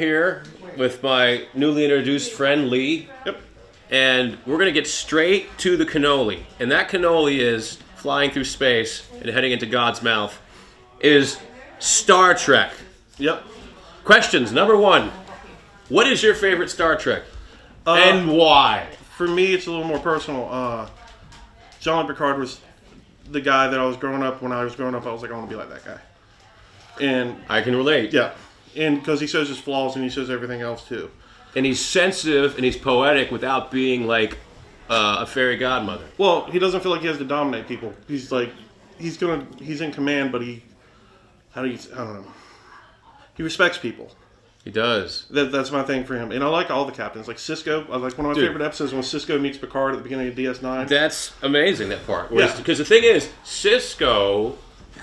here with my newly introduced friend Lee. Yep. And we're going to get straight to the cannoli. And that cannoli is flying through space and heading into God's mouth. Is Star Trek. Yep. Questions. Number 1. What is your favorite Star Trek? And why? For me, it's a little more personal. Jean-Luc Picard was the guy that I was growing up. When I was growing up, I was like, I want to be like that guy. And I can relate. yeah. And because he shows his flaws and he shows everything else too. And he's sensitive and he's poetic without being like a fairy godmother. Well, he doesn't feel like he has to dominate people. He's like, he's in command, but I don't know. He respects people. He does. That's my thing for him. And I like all the captains. Like Cisco, I like one of my favorite episodes when Cisco meets Picard at the beginning of DS9. That's amazing, that part. Yeah. Because the thing is, Cisco,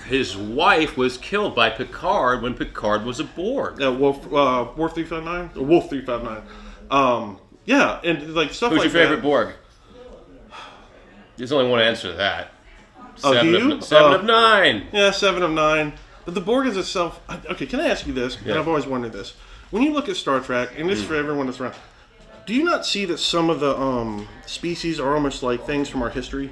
his wife was killed by Picard when Picard was aboard. Wolf 359? Or Wolf 359. Yeah, and like stuff Who's like that. your favorite Borg? There's only one answer to that. Seven of nine. Yeah, 7 of 9. But the Borg is itself... Okay, can I ask you this? Yeah. And I've always wondered this. When you look at Star Trek, and this is for everyone that's around, do you not see that some of the species are almost like things from our history?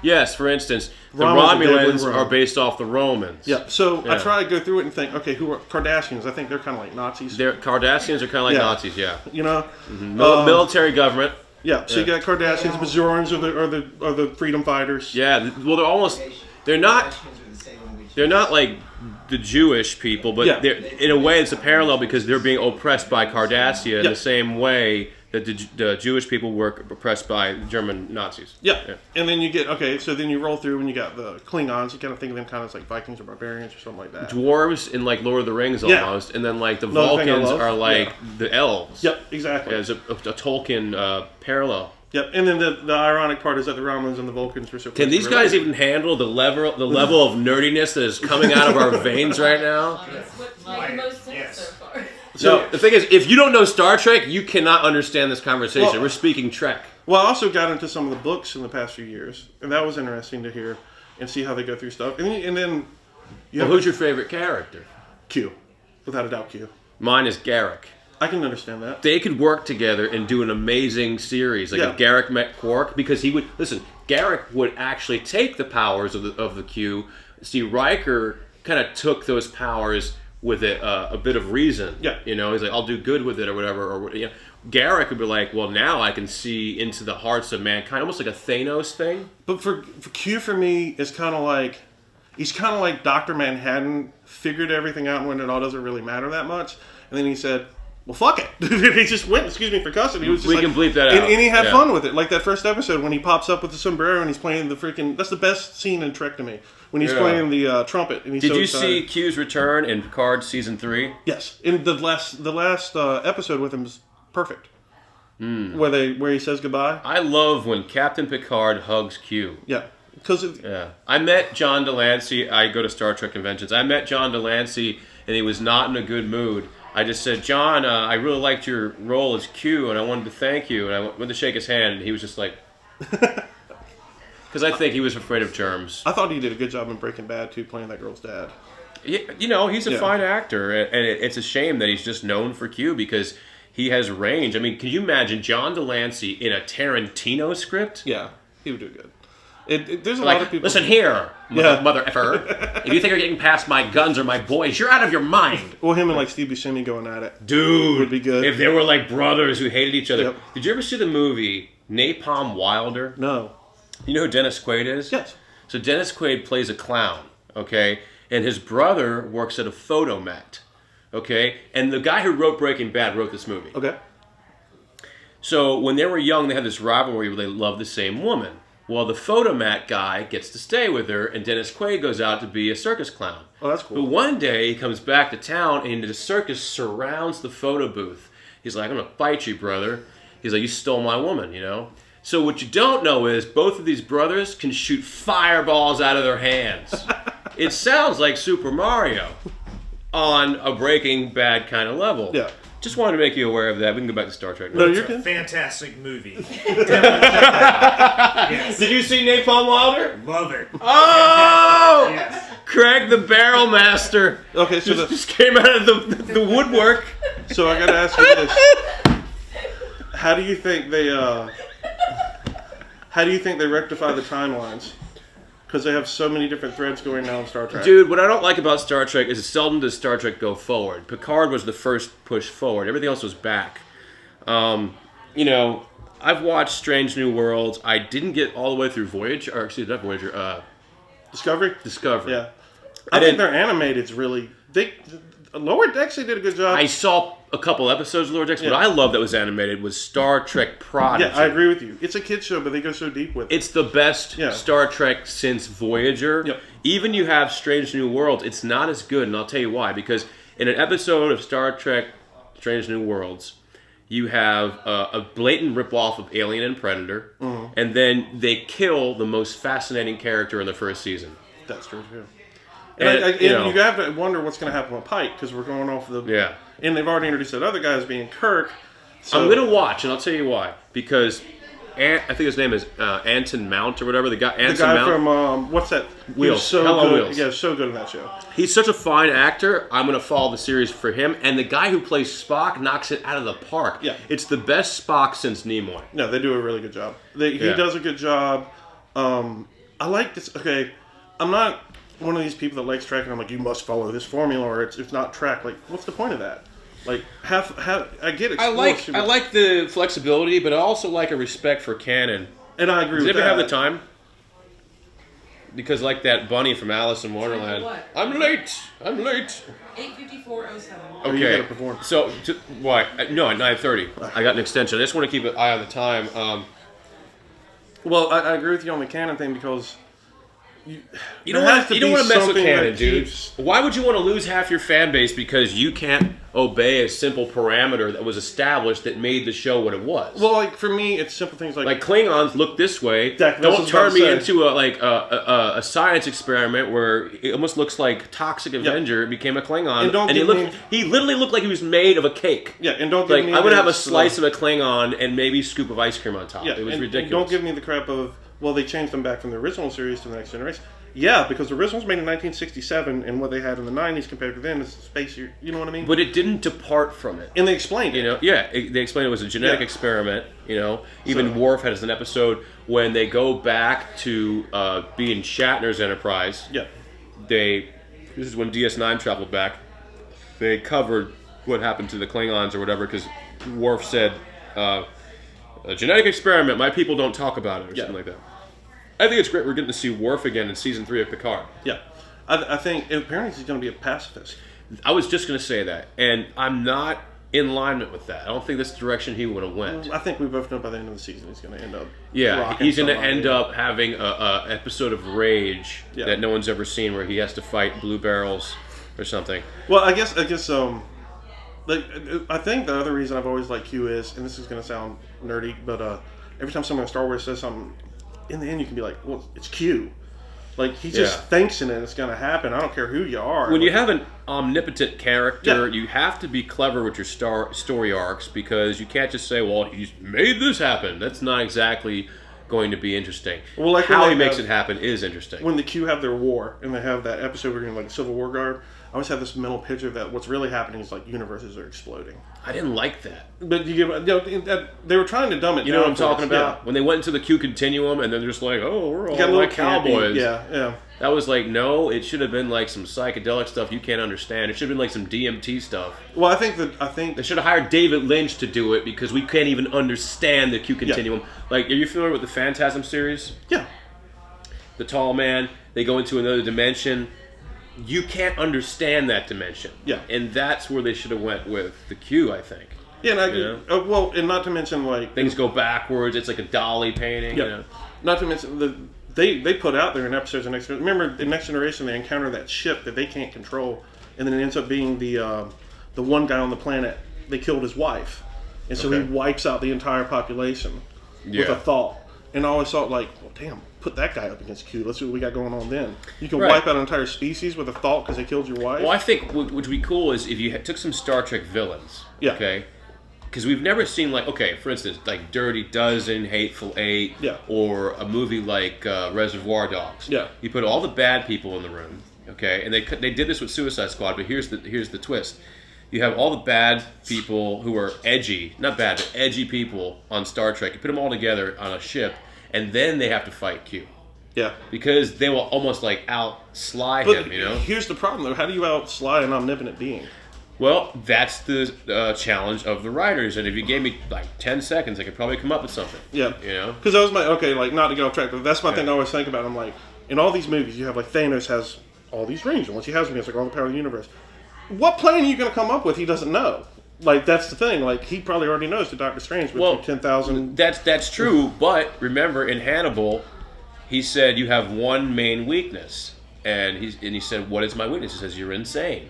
Yes, for instance, the Romulans Romulans are based off the Romans. Yeah, so I try to go through it and think, okay, who are Kardashians? I think they're kind of like Nazis. Cardassians are kind of like Nazis, yeah. You know? Military government. Yeah, so you got Kardashians, Bazorans are the freedom fighters. Yeah, well, they're not like the Jewish people, but they're, in a way it's a parallel because they're being oppressed by Cardassia in the same way that the Jewish people were oppressed by German Nazis. Yeah. And then you get, so then you roll through and you got the Klingons. You kind of think of them kind of as like Vikings or barbarians or something like that. Dwarves in like Lord of the Rings almost, and then like the Vulcans are like the elves. Yep, exactly. As a Tolkien parallel. Yep, and then the ironic part is that the Romulans and the Vulcans were so Can these guys even handle the level of nerdiness that is coming out of our veins right now? That's what makes the most sense so far. So the thing is, if you don't know Star Trek, you cannot understand this conversation. We're speaking Trek. Well, I also got into some of the books in the past few years, and that was interesting to hear and see how they go through stuff. And then who's your favorite character? Q, without a doubt, Q. Mine is Garrick. I can understand that. They could work together and do an amazing series. Like if Garrick met Quark, because he would Garrick would actually take the powers of the Q. See, Riker kind of took those powers with a bit of reason. Yeah. You know, he's like, I'll do good with it or whatever. Or you know, Garrick would be like, well, now I can see into the hearts of mankind, almost like a Thanos thing. But for Q, for me, it's kind of like, he's kind of like Dr. Manhattan figured everything out when it all doesn't really matter that much. And then he said, well, fuck it. He just went, excuse me for cussing. He was just can bleep that out. And he had fun with it. Like that first episode when he pops up with the sombrero and he's playing the freaking, that's the best scene in Trek to me. When he's playing the trumpet. And he's Did you see Q's return in Picard Season 3? Yes. And the last episode with him is perfect. Where he says goodbye. I love when Captain Picard hugs Q. Yeah. I met John Delancey. I go to Star Trek conventions. I met John Delancey and he was not in a good mood. I just said, John, I really liked your role as Q, and I wanted to thank you. And I went to shake his hand, and he was just like... Because I think he was afraid of germs. I thought he did a good job in Breaking Bad, too, playing that girl's dad. You know, he's a fine actor, and it's a shame that he's just known for Q, because he has range. I mean, can you imagine John Delancey in a Tarantino script? Yeah, he would do good. There's a lot of people... Listen here, mother effer. If you think you're getting past my guns or my boys, you're out of your mind. Well, him and like Steve Buscemi going at it. Dude. Would be good. If they were like brothers who hated each other. Yep. Did you ever see the movie Napalm Wilder? No. You know who Dennis Quaid is? Yes. So Dennis Quaid plays a clown, okay? And his brother works at a photomat, okay? And the guy who wrote Breaking Bad wrote this movie. Okay. So when they were young, they had this rivalry where they loved the same woman. Well, the photomat guy gets to stay with her, and Dennis Quaid goes out to be a circus clown. Oh, that's cool. But one day, he comes back to town, and the circus surrounds the photo booth. He's like, I'm going to fight you, brother. He's like, you stole my woman, you know? So what you don't know is both of these brothers can shoot fireballs out of their hands. It sounds like Super Mario on a Breaking Bad kind of level. Yeah. Just wanted to make you aware of that. We can go back to Star Trek now. No, you're good. Fantastic movie. Yes. Did you see Napalm Wilder? Love it. Oh! Yes. Craig the Barrel Master. Okay, so just came out of the woodwork. So I got to ask you this: How do you think they rectify the timelines? Because they have so many different threads going now in Star Trek. Dude, what I don't like about Star Trek is seldom does Star Trek go forward. Picard was the first push forward. Everything else was back. I've watched Strange New Worlds. I didn't get all the way through Voyager, or excuse me, not Voyager. Discovery. Yeah. I think their animated's really. Lower Decks, they did a good job. I saw a couple episodes of Lower Decks. What I love that was animated was Star Trek Prodigy. Yeah, I agree with you. It's a kid's show, but they go so deep with it. It's the best Star Trek since Voyager. Yep. Even you have Strange New Worlds, it's not as good, and I'll tell you why. Because in an episode of Star Trek Strange New Worlds, you have a blatant ripoff of Alien and Predator, and then they kill the most fascinating character in the first season. That's true, too. And you have to wonder what's going to happen with Pike, because we're going off the... Yeah. And they've already introduced that other guy as being Kirk. So. I'm going to watch, and I'll tell you why. Because I think his name is Anton Mount or whatever. The guy from, what's that? Wheels. So Hello, good. Wheels. Yeah, so good in that show. He's such a fine actor. I'm going to follow the series for him. And the guy who plays Spock knocks it out of the park. Yeah. It's the best Spock since Nimoy. No, they do a really good job. He does a good job. I like this. Okay, I'm not one of these people that likes Trek, and I'm like, you must follow this formula, or it's not Trek. Like, what's the point of that? Like, I get it. I like the flexibility, but I also like a respect for canon. And I agree with that. Does anybody have the time? Because like that bunny from Alice in Wonderland. What? I'm late. 8:54:07. Okay. You gotta perform. So, why? No, at 9:30. I got an extension. I just want to keep an eye on the time. Well, I agree with you on the canon thing, because you don't want to mess with canon, dude. Why would you want to lose half your fan base because you can't obey a simple parameter that was established that made the show what it was? Well, like, for me, it's simple things like Klingons look this way. Exactly, Don't turn me into a science experiment where it almost looks like Toxic Avenger became a Klingon, and he literally looked like he was made of a cake. Yeah, and don't give me I would have a slice of a Klingon and maybe a scoop of ice cream on top. Yeah, it was ridiculous. And don't give me the crap of, well, they changed them back from the original series to the Next Generation. Yeah, because the original was made in 1967, and what they had in the 90s compared to then is space. You know what I mean? But it didn't depart from it. And they explained it. They explained it was a genetic experiment. Even Worf has an episode when they go back to being Shatner's Enterprise. Yeah. This is when DS9 traveled back. They covered what happened to the Klingons or whatever, because Worf said, a genetic experiment, my people don't talk about it, or something like that. I think it's great we're getting to see Worf again in Season 3 of Picard. Yeah. I think, apparently he's going to be a pacifist. I was just going to say that, and I'm not in alignment with that. I don't think that's the direction he would have went. I think we both know by the end of the season he's going to end up he's going to end up having a episode of Rage that no one's ever seen where he has to fight blue barrels or something. Well, I guess I think the other reason I've always liked Q is, and this is going to sound nerdy, but every time someone in Star Wars says something, in the end you can be like, well, it's Q. Like, he just thinks in it, it's going to happen. I don't care who you are. When you have an omnipotent character, you have to be clever with your story arcs, because you can't just say, well, he's made this happen. That's not exactly going to be interesting. Well, like how he makes it happen is interesting. When the Q have their war, and they have that episode where you're in, like, Civil War Guard, I always have this mental picture that what's really happening is, like, universes are exploding. I didn't like that. But they were trying to dumb it down. You know what I'm talking about? When they went into the Q continuum, and then they're just like, oh, we're all like cowboys. Yeah. That was like, no, it should have been like some psychedelic stuff you can't understand. It should have been like some DMT stuff. Well, I think they should have hired David Lynch to do it, because we can't even understand the Q continuum. Yeah. Like, are you familiar with the Phantasm series? Yeah. The tall man, they go into another dimension. You can't understand that dimension. Yeah. And that's where they should have went with the Q, I think. Yeah, and I agree. Well, and not to mention, like, things go backwards. It's like a dolly painting. Yeah. Not to mention they put out there in episodes of Next Generation. Remember, in Next Generation, they encounter that ship that they can't control, and then it ends up being the one guy on the planet. They killed his wife, and so he wipes out the entire population with a thought. And I always thought, like, well, damn, put that guy up against Q. Let's see what we got going on then. You can wipe out an entire species with a thought because they killed your wife. Well, I think what would be cool is if you took some Star Trek villains. Yeah. Okay. Because we've never seen, like, for instance, like Dirty Dozen, Hateful Eight, or a movie like Reservoir Dogs. Yeah. You put all the bad people in the room, and they did this with Suicide Squad, but here's the twist. You have all the bad people who are edgy, not bad, but edgy people on Star Trek. You put them all together on a ship, and then they have to fight Q. Yeah. Because they will almost like out-sly him, you know? Here's the problem, though. How do you out-sly an omnipotent being? Well, that's the challenge of the writers, and if you gave me like 10 seconds, I could probably come up with something. Yeah. You know? Because that was my, not to get off track, but that's my thing I always think about. I'm like, in all these movies, you have like Thanos has all these rings, and once he has them, he has like all the power of the universe. What plan are you going to come up with he doesn't know? Like, that's the thing. Like, he probably already knows that Doctor Strange with 10,000... That's true, but remember, in Hannibal, he said, you have one main weakness. And he said, what is my weakness? He says, you're insane.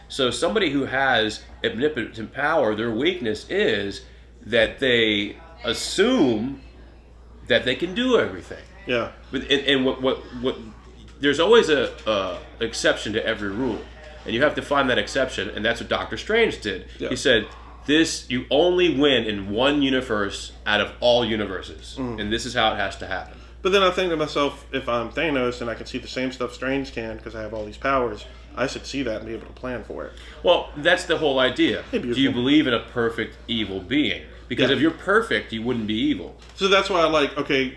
So somebody who has omnipotent power, their weakness is that they assume that they can do everything. Yeah. And what there's always a exception to every rule. And you have to find that exception, and that's what Doctor Strange did. Yeah. He said, you only win in one universe out of all universes. And this is how it has to happen. But then I think to myself, if I'm Thanos and I can see the same stuff Strange can because I have all these powers, I should see that and be able to plan for it. Well, that's the whole idea. Hey, do you believe in a perfect evil being? Because if you're perfect, you wouldn't be evil. So that's why I like,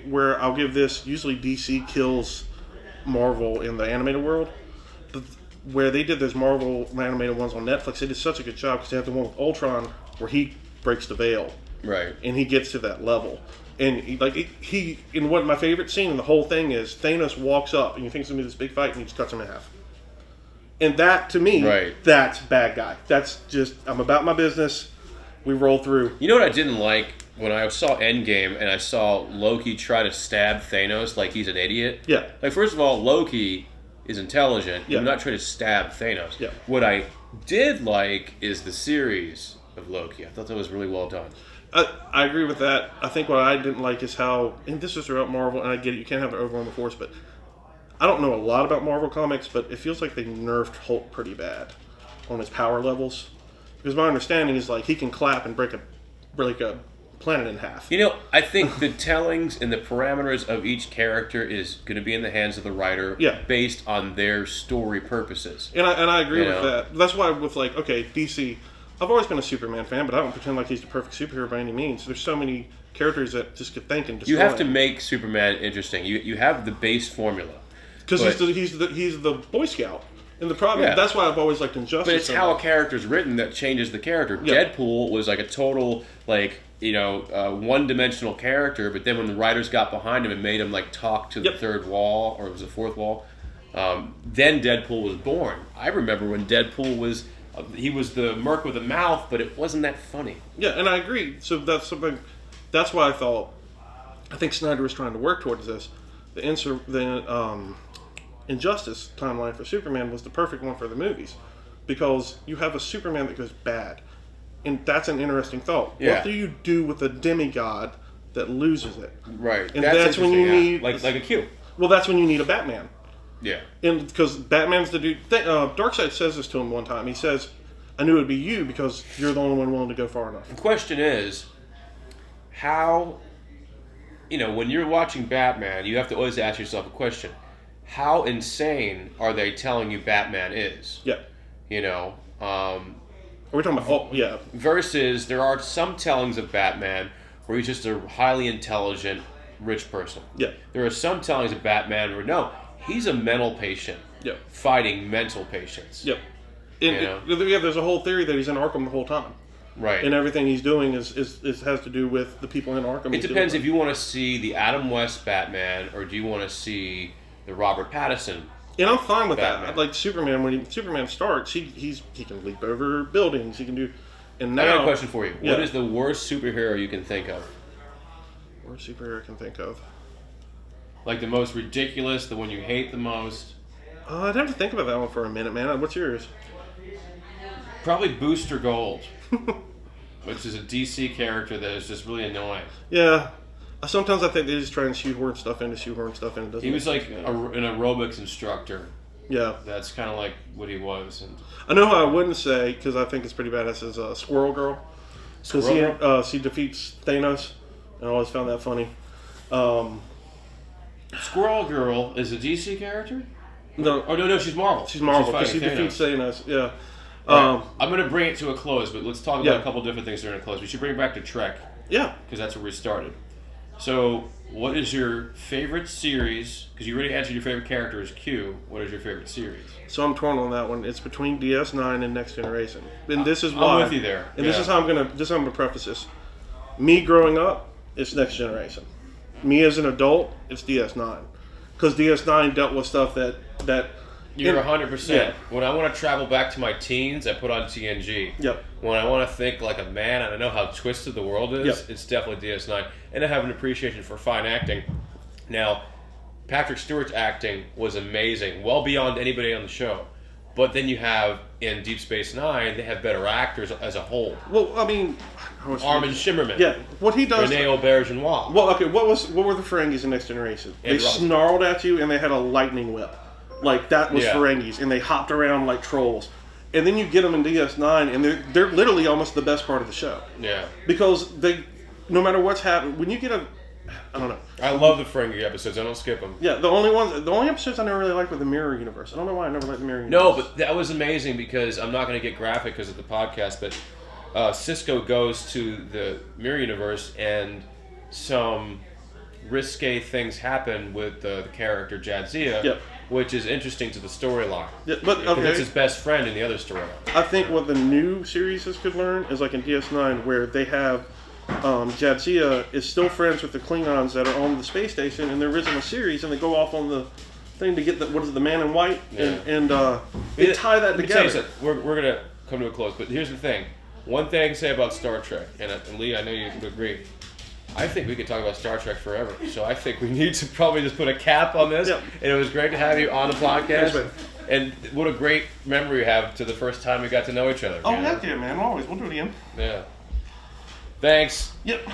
where I'll give this, usually DC kills Marvel in the animated world. But where they did those Marvel animated ones on Netflix, they did such a good job because they have the one with Ultron where he breaks the veil. Right. And he gets to that level. And he in what my favorite scene in the whole thing is, Thanos walks up and you think it's going to be this big fight and he just cuts him in half. And that, to me, that's bad guy. That's just, I'm about my business. We roll through. You know what I didn't like? When I saw Endgame and I saw Loki try to stab Thanos like he's an idiot. Yeah. Like, first of all, Loki is intelligent. Yeah. I'm not trying to stab Thanos. Yeah. What I did like is the series of Loki. I thought that was really well done. I agree with that. I think what I didn't like is how, and this is throughout Marvel, and I get it, you can't have an overwhelming force, but I don't know a lot about Marvel comics, but it feels like they nerfed Hulk pretty bad on his power levels. Because my understanding is like he can clap and break a planet in half. You know, I think the tellings and the parameters of each character is going to be in the hands of the writer based on their story purposes. And I agree with that. That's why with DC, I've always been a Superman fan, but I don't pretend like he's the perfect superhero by any means. There's so many characters that just could think and destroy. You have to make Superman interesting. You have the base formula. Because he's the Boy Scout. And the problem, that's why I've always liked Injustice. But it's how a character's written that changes the character. Yeah. Deadpool was like a total, one-dimensional character, but then when the writers got behind him and made him talk to the third wall, or it was the fourth wall, then Deadpool was born. I remember when Deadpool was, he was the merc with a mouth, but it wasn't that funny. Yeah, and I agree. So that's something, that's why I think Snyder was trying to work towards this. The Injustice timeline for Superman was the perfect one for the movies, because you have a Superman that goes bad, and that's an interesting thought. Yeah. What do you do with a demigod that loses it? Right, and that's when you need like a Q. Well, that's when you need a Batman. Yeah, and because Batman's the dude. Darkseid says this to him one time. He says, "I knew it would be you because you're the only one willing to go far enough." The question is, how? When you're watching Batman, you have to always ask yourself a question. How insane are they telling you Batman is? Yeah. Are we talking about... Versus there are some tellings of Batman where he's just a highly intelligent, rich person. Yeah. There are some tellings of Batman where, no, he's a mental patient. Yeah. Fighting mental patients. Yep. There's a whole theory that he's in Arkham the whole time. Right. And everything he's doing is has to do with the people in Arkham. It depends if you want to see the Adam West Batman or do you want to see the Robert Pattinson. And I'm fine with Batman. that. Like Superman, when Superman starts, he can leap over buildings. He can do. And now, I got a question for you. Yeah. What is the worst superhero you can think of? Worst superhero I can think of. Like the most ridiculous, the one you hate the most. I'd have to think about that one for a minute, man. What's yours? Probably Booster Gold, which is a DC character that is just really annoying. Yeah. Sometimes I think they just try and shoehorn stuff in. He was like an aerobics instructor. Yeah. That's kind of like what he was. And I know who I wouldn't say, because I think it's pretty badass, is Squirrel Girl. Because she defeats Thanos, and I always found that funny. Squirrel Girl is a DC character? No. Oh, no, she's Marvel. She's Marvel, because she defeats Thanos, yeah. Right. I'm going to bring it to a close, but let's talk about Yeah. a couple different things during a close. We should bring it back to Trek. Yeah. Because that's where we started. So, what is your favorite series? Because you already answered your favorite character is Q. What is your favorite series? So I'm torn on that one. It's between DS9 and Next Generation, and this is I'm why. with you there. And this is how I'm gonna preface this. Me growing up, it's Next Generation. Me as an adult, it's DS9, because DS9 dealt with stuff that. You're 100%. Yeah. When I want to travel back to my teens, I put on TNG. Yep. When I want to think like a man and I know how twisted the world is, Yep. it's definitely DS9. And I have an appreciation for fine acting. Now, Patrick Stewart's acting was amazing, well beyond anybody on the show. But then you have, in Deep Space Nine, they have better actors as a whole. Well, I mean, Armin Shimmerman. Yeah, what he does. Rene Aubergenois. Well, okay, what were the Ferengis in Next Generation? They snarled at you and they had a lightning whip. Like, that was Ferengis, and they hopped around like trolls. And then you get them in DS9, and they're literally almost the best part of the show. Yeah. Because they, no matter what's happened, when you get I don't know. I love the Ferengi episodes. I don't skip them. Yeah, the only episodes I never really liked were the Mirror Universe. I don't know why I never liked the Mirror Universe. No, but that was amazing because I'm not going to get graphic because of the podcast, but Cisco goes to the Mirror Universe and some risque things happen with the character Jadzia. Yep. Which is interesting to the storyline. Yeah, but okay. It's his best friend in the other storyline. I think what the new series could learn is like in DS9, where they have Jadzia is still friends with the Klingons that are on the space station in the original series, and they go off on the thing to get the Man in White, and they tie that together. We're gonna come to a close, but here's the thing. One thing I can say about Star Trek, and Lee, I know you would agree. I think we could talk about Star Trek forever. So I think we need to probably just put a cap on this. Yep. And it was great to have you on the podcast. Thanks, and what a great memory you have to the first time we got to know each other. Oh, heck yeah, man. Always. We'll do it again. Yeah. Thanks. Yep.